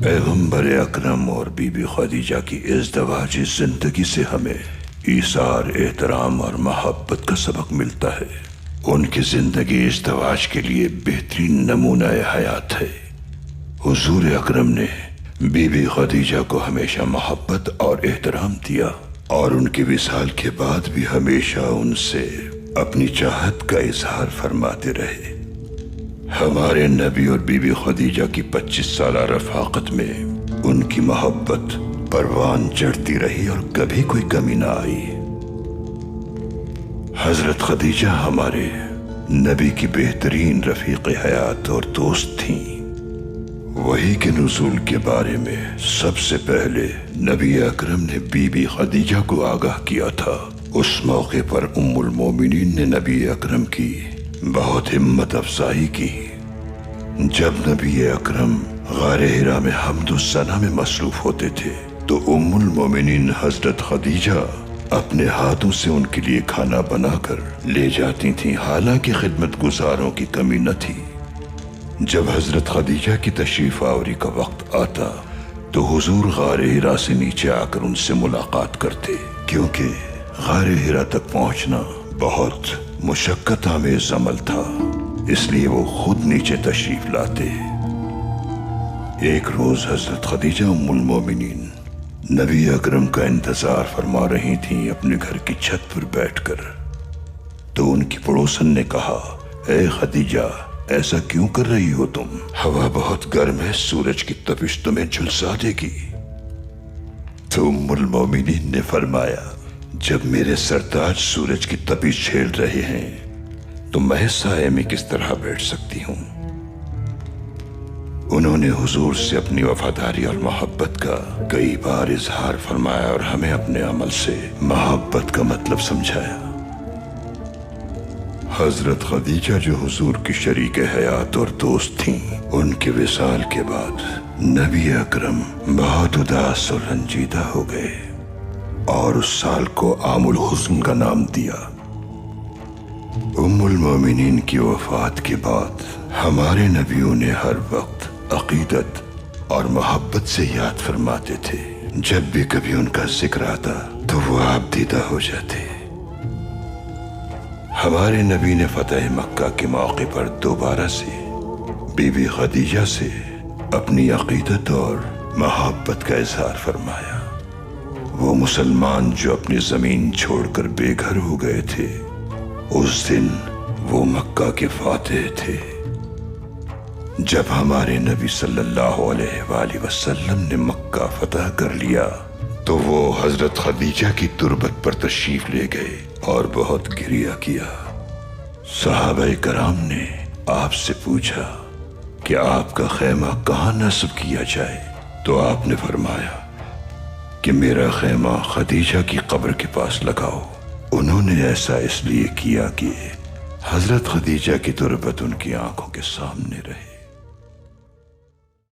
पैगंबर अकरम और बीबी खदीजा की इज़्दवाजी जिंदगी से हमें ईसार, एहतराम और मोहब्बत का सबक मिलता है। उनकी जिंदगी इज़्दवाज के लिए बेहतरीन नमूना हयात है। हुजूर अकरम ने बीबी खदीजा को हमेशा मोहब्बत और एहतराम दिया और उनके विसाल के बाद भी हमेशा उनसे अपनी चाहत का इजहार फरमाते रहे। हमारे नबी और बीबी खदीजा की 25 साल रफाकत में उनकी मोहब्बत परवान चढ़ती रही और कभी कोई कमी ना आई। हजरत खदीजा हमारे नबी की बेहतरीन रफीक हयात और दोस्त थीं। वही के नुज़ूल के बारे में सबसे पहले नबी अकरम ने बीबी खदीजा को आगाह किया था। उस मौके पर उम्मुल मोमिनीन ने नबी अकरम की बहुत हिम्मत अफजाई की। जब नबी अकरम गारे हिरा में हम्दो सना में मसरूफ होते थे तो उम्मुल मोमिनीन हजरत खदीजा अपने हाथों से उनके लिए खाना बनाकर ले जाती थीं। हालांकि खिदमत गुजारों की कमी न थी। जब हजरत खदीजा की तशरीफ आवरी का वक्त आता तो हुजूर गारे हिरा से नीचे आकर उनसे मुलाकात करते, क्योंकि गारे हिरा तक पहुंचना बहुत मुशक्कत आमेज अमल था, इसलिए वो खुद नीचे तशरीफ लाते। एक रोज हजरत खदीजा उम्मुल मोमिनीन नबी अकरम का इंतजार फरमा रही थीं अपने घर की छत पर बैठकर। तो उनकी पड़ोसन ने कहा, ए खदीजा, ऐसा क्यों कर रही हो तुम? हवा बहुत गर्म है, सूरज की तपिश तुम्हें झुलसा देगी। तो उम्मुल मोमिनीन ने फरमाया, जब मेरे सरताज सूरज की तपिश झेल रहे हैं तो मैं साए में किस तरह बैठ सकती हूं? उन्होंने हुजूर से अपनी वफादारी और मोहब्बत का कई बार इजहार फरमाया और हमें अपने अमल से मोहब्बत का मतलब समझाया। हजरत खदीजा जो हुजूर की शरीक हयात और दोस्त थीं, उनके विसाल के बाद नबी अकरम बहुत उदास और रंजीदा हो गए और उस साल को आमुल हुस्न का नाम दिया। उम्मुल मोमिनीन की वफात के बाद हमारे नबियों ने हर वक्त अकीदत और मोहब्बत से याद फरमाते थे। जब भी कभी उनका जिक्र आता तो वो आप दीदा हो जाते। हमारे नबी ने फतह मक्का के मौके पर दोबारा से बीबी खदीजा से अपनी अकीदत और मोहब्बत का इजहार फरमाया। वो मुसलमान जो अपनी जमीन छोड़कर बेघर हो गए थे, उस दिन वो मक्का के फातिह थे। जब हमारे नबी सल्लल्लाहु अलैहि वसल्लम ने मक्का फतह कर लिया तो वो हजरत खदीजा की तुरबत पर तशरीफ ले गए और बहुत गिरिया किया। सहाबाए कराम ने आपसे पूछा कि आपका खैमा कहाँ नस्ब किया जाए, तो आपने फरमाया कि मेरा खैमा खदीजा की कब्र के पास लगाओ। उन्होंने ऐसा इसलिए किया कि हजरत खदीजा की तुरबत उनकी आंखों के सामने रहे।